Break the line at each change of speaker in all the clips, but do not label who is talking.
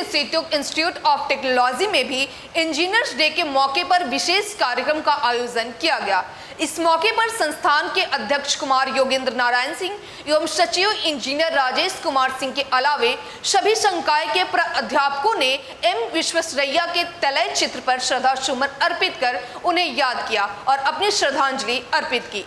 Institute of technology में भी engineers day के मौके पर विशेष कार्यक्रम का आयोजन किया गया। इस मौके पर संस्थान के अध्यक्ष कुमार योगेंद्र नारायण सिंह एवं सचिव इंजीनियर राजेश कुमार सिंह के अलावे सभी संकाय के प्राध्यापकों ने एम विश्वेश्वरैया के तैलय चित्र पर श्रद्धा सुमन अर्पित कर उन्हें याद किया और अपनी श्रद्धांजलि अर्पित की।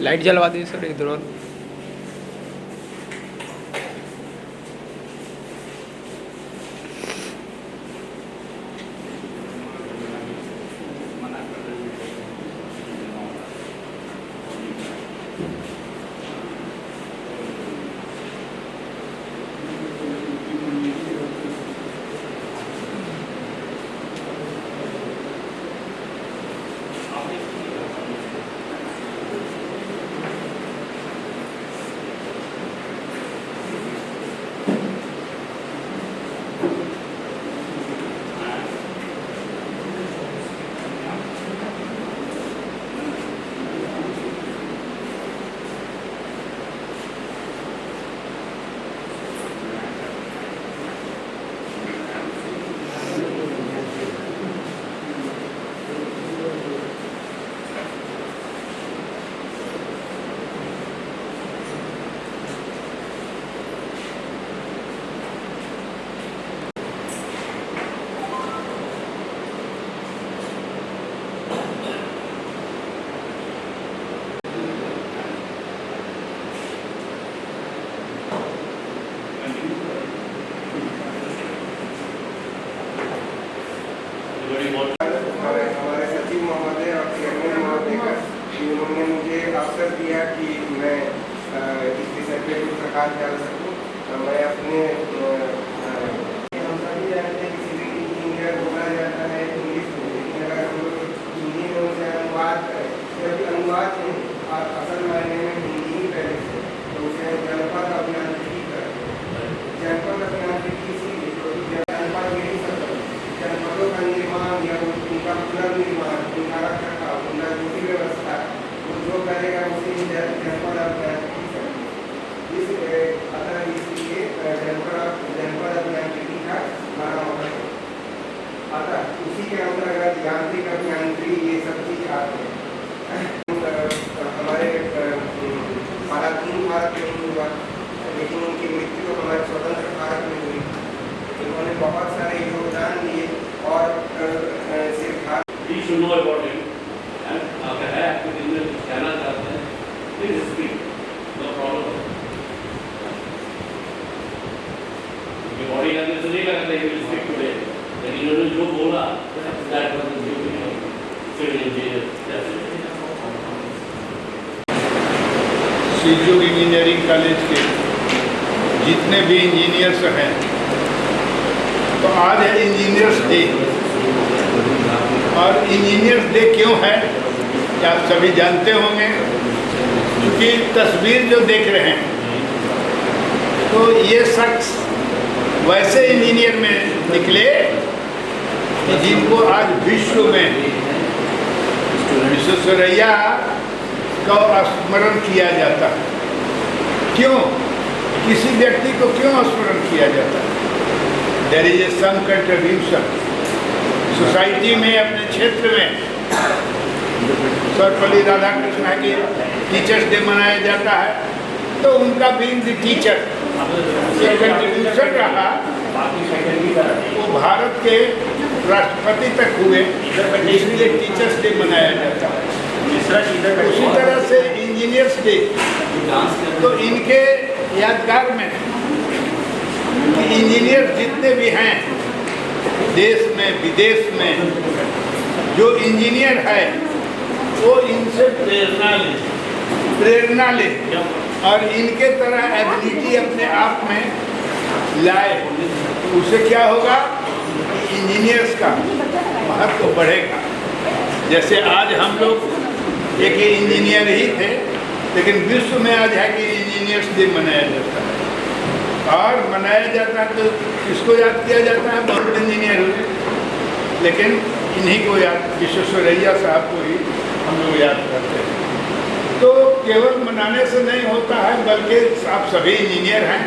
लाइट जलवा दी सर इधर और
हमारे सचिव महोदय और चेयरमैन महोदय का उन्होंने मुझे अवसर दिया कि मैं इस विषय पर कुछ प्रकाश डाल सकूँ। मैं अपने हम सभी जानते हैं कि सिविल इंजीनियर बोला जाता है इंग्लिश में, लेकिन अगर हम लोग हिंदी में उसे अनुवाद करें, जबकि अनुवाद नहीं असल मायने में हिंदी ही पहले से, तो उसे जनपद अभियांत्रिकी करते हैं। जनपद अभियांत्रिकी इसीलिए क्योंकि जनपद यही सब जनपदों का निर्माण या उनका पुनर्निर्माण, उनका रखरखाव, उनका जो भी व्यवस्था जो करेगा उसी जनपद अभियांत्रिकी करेगी। अतः इसलिए जनपद अभियांत्रिकी का नाम है। अतः उसी के अंतर्गत यांत्रिक अभियांत्रिकी ये सब चीज आते हैं। हमारे भारत में हुआ, लेकिन उनकी मृत्यु हमारे स्वतंत्र भारत में हुई। उन्होंने बहुत सारे योगदान दिए और सिर्फ
कहना चाहते हैं please speak, no problem. Body language नहीं करते हैं स्पीक टुडे, लेकिन उन्होंने जो बोला that was the civil engineer.
Shivyog engineering college के जितने भी इंजीनियर्स हैं, तो आज है इंजीनियर्स डे। और इंजीनियर्स डे क्यों है आप सभी जानते होंगे, क्योंकि तस्वीर जो देख रहे हैं तो ये शख्स वैसे इंजीनियर में निकले कि जिनको आज विश्व में विश्वेश्वरैया का स्मरण किया जाता है। क्यों किसी व्यक्ति को क्यों स्मरण किया जाता है? There is a some contribution society में, अपने क्षेत्र में। सर्वपल्ली राधाकृष्ण के टीचर्स डे मनाया जाता है, तो उनका बीइंग द टीचर ये कंट्रीब्यूशन रहा। वो भारत के राष्ट्रपति तक हुए, इसलिए टीचर्स डे मनाया जाता है। उसी तरह से इंजीनियर्स डे, तो इनके यादगार में इंजीनियर जितने भी हैं देश में विदेश में, जो इंजीनियर है वो इनसे प्रेरणा ले और इनके तरह एबिलिटी अपने आप में लाए, उससे क्या होगा, इंजीनियर्स का महत्व बढ़ेगा। जैसे आज हम लोग एक इंजीनियर ही थे, लेकिन विश्व में आज है कि इंजीनियर्स डे मनाया जाता है, और मनाया जाता है तो किसको याद किया जाता है, बहुत इंजीनियर हुए, लेकिन इन्हीं को याद, विश्वेश्वरैया साहब को ही हम लोग याद करते हैं। तो केवल मनाने से नहीं होता है, बल्कि आप सभी इंजीनियर हैं,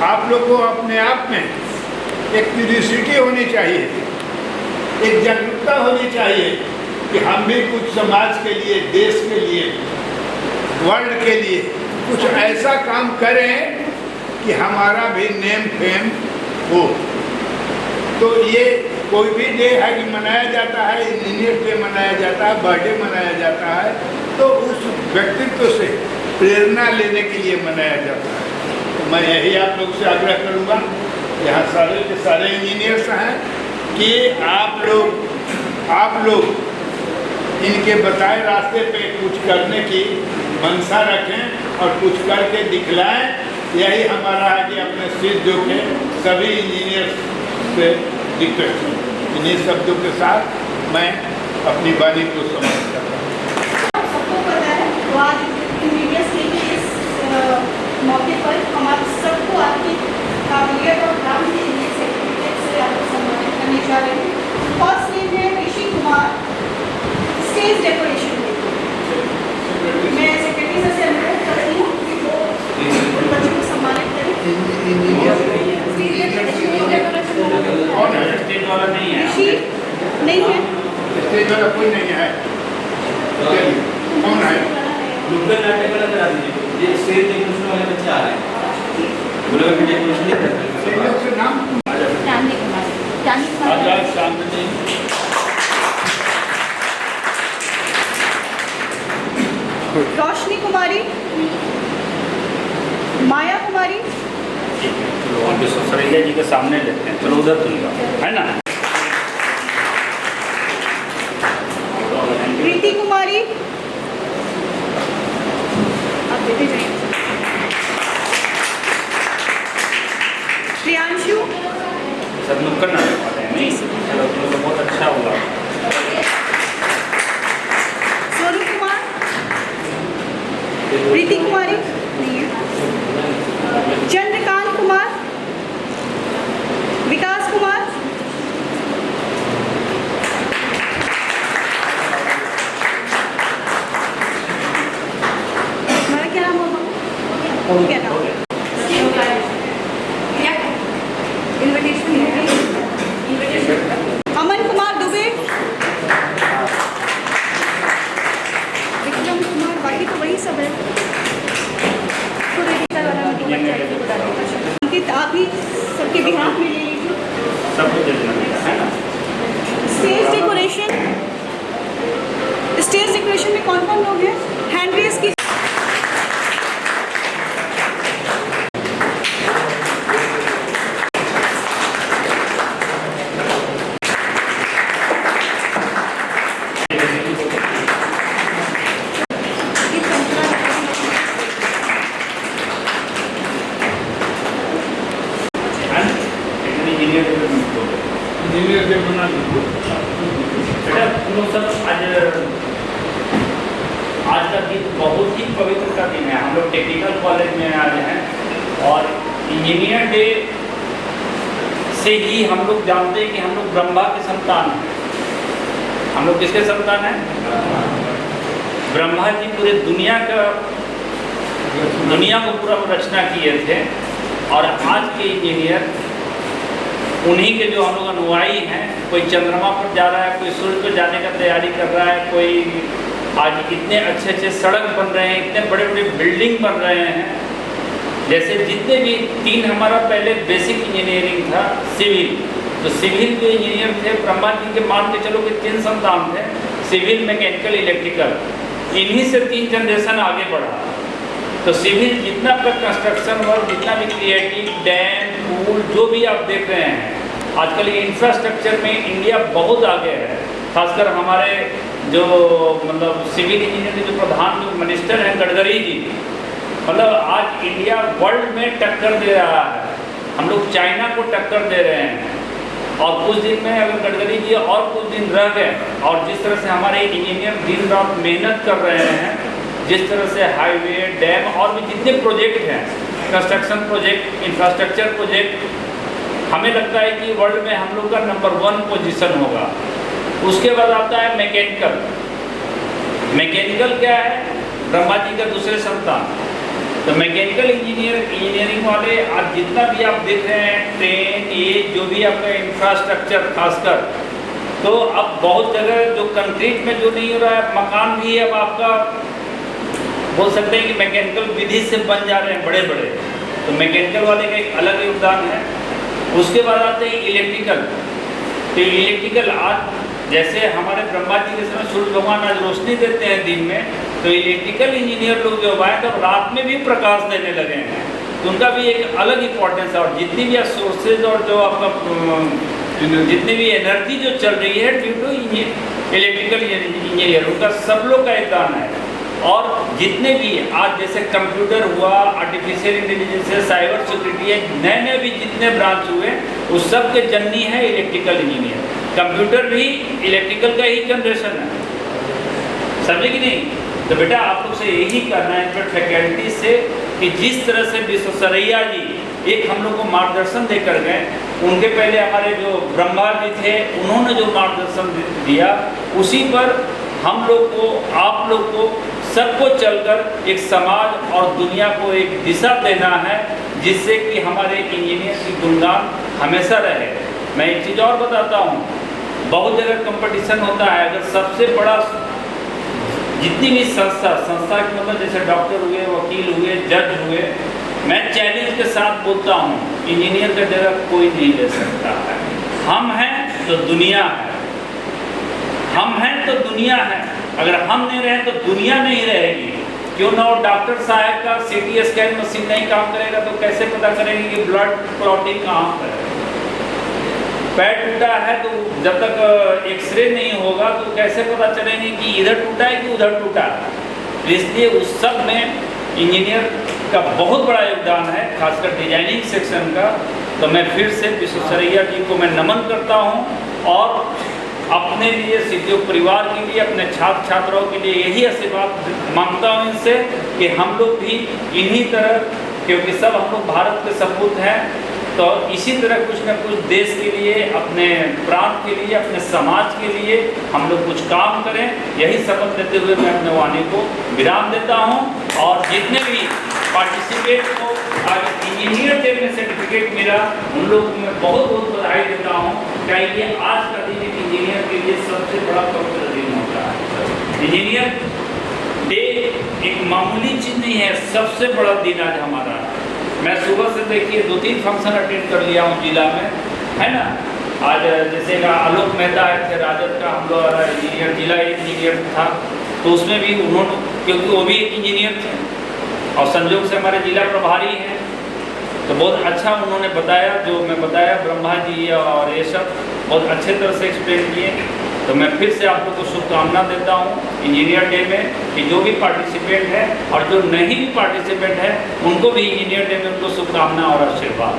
आप लोग को अपने आप में एक क्यूरियोसिटी होनी चाहिए, एक जागरूकता होनी चाहिए कि हम भी कुछ समाज के लिए, देश के लिए, वर्ल्ड के लिए कुछ ऐसा काम करें कि हमारा भी नेम फेम हो। तो ये कोई भी डे है कि मनाया जाता है, इंजीनियर डे मनाया जाता है, बर्थडे मनाया जाता है, तो उस व्यक्तित्व से प्रेरणा लेने के लिए मनाया जाता है। तो मैं यही आप लोग से आग्रह करूँगा, यहाँ सारे के सारे इंजीनियर्स हैं, कि आप लोग इनके बताए रास्ते पे कुछ करने की मंशा रखें और कुछ करके दिखलाएं। यही हमारा है कि अपने सिर जो के सभी इंजीनियर्स से रिक्वेस्ट है। इन्हीं शब्दों के साथ मैं अपनी वाणी को समाप्त करता हूँ।
सबको पता है, तो आज इंजीनियर्स डे के इस मौके पर हम सबको आपकी काबिलियत और काम के लिए सर्टिफिकेट से आपको सम्मानित करने जा रहे हैं। फर्स्ट नेम है ऋषि कुमार, स्टेज डेकोरेशन। मैं सेक्रेटरी सर से अनुरोध करती हूँ कि वो बच्चों को सम्मानित करें।
कौन है?
स्टेज वाला नहीं है,
ऋषि नहीं है,
स्टेज वाला कोई नहीं है, कौन है?
नुक्कड़ नाटक वाला करा दीजिए, ये स्टेज डेकोरेशन वाले बच्चे आ रहे हैं, वो लोग भी डेकोरेशन नहीं करते।
स्टेज से नाम
आजाद सामने
रोशनी कुमारी, माया कुमारी,
और विश्वेश्वरैया जी के सामने लेते हैं। चलो उधर तुमका है ना,
प्रीति कुमारी, आप देते जाइए, प्रियांशु,
सब नुक्कड़ नाटक वाले हैं नहीं? चलो तुम लोग बहुत अच्छा होगा।
सोनू कुमार, प्रीति कुमारी नहीं है, चंद्रकांत कुमार, विकास कुमार, तुम्हारा क्या नाम होगा? क्या नाम? अमन कुमार दुबे, विक्रम कुमार, बाकी तो वही सब है। अंकित, आप ही सबके बिहाफ में ले लीजिए।
सब कुछ देना है ना।
स्टेज डेकोरेशन में कौन कौन लोग हैं? हैंड रेस की
इंजीनियर के बना
बेटा तुम लोग सब आज का दिन बहुत ही पवित्र का दिन है। हम लोग टेक्निकल कॉलेज में आज हैं और इंजीनियर डे से ही हम लोग जानते हैं कि हम लोग ब्रह्मा के संतान हैं। हम लोग किसके संतान हैं? ब्रह्मा जी पूरे दुनिया को पूरा रचना किए थे और आज के इंजीनियर उन्हीं के जो हम लोग अनुयायी हैं। कोई चंद्रमा पर जा रहा है, कोई सूर्य पर जाने का तैयारी कर रहा है, कोई आज इतने अच्छे अच्छे सड़क बन रहे हैं, इतने बड़े बड़े बिल्डिंग बन रहे हैं। जैसे जितने भी तीन हमारा पहले बेसिक इंजीनियरिंग था सिविल, तो सिविल जो इंजीनियर थे ब्रह्मा जी के मान के चलो कि 3 संतान थे, सिविल, मैकेनिकल, इलेक्ट्रिकल। इन्हीं से 3 जनरेशन आगे बढ़ा। तो सिविल जितना का कंस्ट्रक्शन वर्क, जितना भी क्रिएटिव, डैम, पुल, जो भी आप देख रहे हैं आजकल इंफ्रास्ट्रक्चर में इंडिया बहुत आगे है। खासकर हमारे जो मतलब सिविल इंजीनियर के जो प्रधान जो मिनिस्टर हैं गडकरी जी, मतलब आज इंडिया वर्ल्ड में टक्कर दे रहा है, हम लोग चाइना को टक्कर दे रहे हैं। और कुछ दिन में अगर गडकरी जी और कुछ दिन रह गए और जिस तरह से हमारे इंजीनियर दिन रात मेहनत कर रहे हैं, जिस तरह से हाईवे, डैम और भी जितने प्रोजेक्ट हैं, कंस्ट्रक्शन प्रोजेक्ट, इंफ्रास्ट्रक्चर प्रोजेक्ट, हमें लगता है कि वर्ल्ड में हम लोग का नंबर 1 पोजीशन होगा। उसके बाद आता है मैकेनिकल। मैकेनिकल क्या है? ब्रह्मा जी का दूसरे संतान। तो मैकेनिकल इंजीनियरिंग वाले आज जितना भी आप देख रहे हैं, ट्रेन, ये जो भी आपका इंफ्रास्ट्रक्चर खासकर, तो अब बहुत जगह जो कंक्रीट में जो नहीं हो रहा है, मकान भी अब आपका बोल सकते हैं कि मैकेनिकल विधि से बन जा रहे हैं बड़े बड़े। तो मैकेनिकल वाले का एक अलग योगदान है। उसके बाद आते हैं इलेक्ट्रिकल। तो इलेक्ट्रिकल आज जैसे हमारे ब्रह्मा जी के समय सूर्य भगवान आज रोशनी देते हैं दिन में, तो इलेक्ट्रिकल इंजीनियर लोग जो आए तो रात में भी प्रकाश देने लगे हैं, तो उनका भी एक अलग इम्पोर्टेंस है। और जितनी भी सोर्सेज और जो आपका जितनी भी एनर्जी जो चल रही है ड्यू टू इलेक्ट्रिकल इंजीनियर, उनका सब लोग का योगदान है। और जितने भी आज जैसे कंप्यूटर हुआ, आर्टिफिशियल इंटेलिजेंस है, साइबर सिक्योरिटी है, नए नए भी जितने ब्रांच हुए, उस सब के जननी है इलेक्ट्रिकल इंजीनियर। कंप्यूटर भी इलेक्ट्रिकल का ही जनरेशन है, समझे कि नहीं? तो बेटा आप लोग से यही करना है इनफैक्ट फैकल्टी से कि जिस तरह से विश्वेश्वरैया जी एक हम लोग को मार्गदर्शन देकर गए, उनके पहले हमारे जो ब्रह्मा जी थे उन्होंने जो मार्गदर्शन दिया, उसी पर हम लोग को, आप लोग को, सबको चलकर एक समाज और दुनिया को एक दिशा देना है, जिससे कि हमारे इंजीनियर की गुणगान हमेशा रहे। मैं एक चीज़ और बताता हूँ, बहुत जगह कंपटीशन होता है। अगर सबसे बड़ा जितनी भी संस्था की मतलब जैसे डॉक्टर हुए, वकील हुए, जज हुए, मैं चैलेंज के साथ बोलता हूँ, इंजीनियर का जगह कोई नहीं ले सकता है। हम हैं तो दुनिया है, हम हैं तो दुनिया है। अगर हम नहीं रहे तो दुनिया नहीं रहेगी। क्यों ना? डॉक्टर साहब का CT स्कैन मशीन नहीं काम करेगा तो कैसे पता करेंगे कि ब्लड क्लॉटिंग कहाँ पर है? पैर टूटा है तो जब तक एक्सरे नहीं होगा तो कैसे पता चलेंगे कि इधर टूटा है कि उधर टूटा है? इसलिए उस सब में इंजीनियर का बहुत बड़ा योगदान है, खासकर डिजाइनिंग सेक्शन का। तो मैं फिर से विश्वेश्वरैया जी को मैं नमन करता हूँ और अपने लिए, शिक्षक परिवार के लिए, अपने छात्र छात्राओं के लिए यही आशीर्वाद मांगता हूँ इनसे कि हम लोग भी इन्हीं तरह, क्योंकि सब हम लोग भारत के सपूत हैं, तो इसी तरह कुछ न कुछ देश के लिए, अपने प्रांत के लिए, अपने समाज के लिए हम लोग कुछ काम करें। यही शपथ लेते हुए मैं अपने वाणी को विराम देता हूं। और जितने भी पार्टिसिपेट को आज इंजीनियर डे में सर्टिफिकेट मिला, उन लोगों को मैं बहुत बहुत बधाई देता हूं। क्या ये आज का दिन एक इंजीनियर के लिए सबसे बड़ा पवित्र दिन होता है। इंजीनियर डे एक मामूली चीज़ नहीं है, सबसे बड़ा दिन आज हमारा। मैं सुबह से देखिए 2-3 फंक्शन अटेंड कर लिया हूँ जिला में, है ना। आज जैसे आलोक मेहता थे राजद का, हम लोग इंजीनियर, जिला इंजीनियर था, तो उसमें भी उन्होंने, क्योंकि वो भी एक इंजीनियर थे और संयोग से हमारे जिला प्रभारी हैं, तो बहुत अच्छा उन्होंने बताया, जो मैं बताया ब्रह्मा जी और ये सब बहुत अच्छे तरह से एक्सप्लेन किए। तो मैं फिर से आप लोग को शुभकामना देता हूँ इंजीनियर डे में, कि जो भी पार्टिसिपेंट है और जो नहीं भी पार्टिसिपेंट है उनको भी इंजीनियर डे में उनको शुभकामना और आशीर्वाद।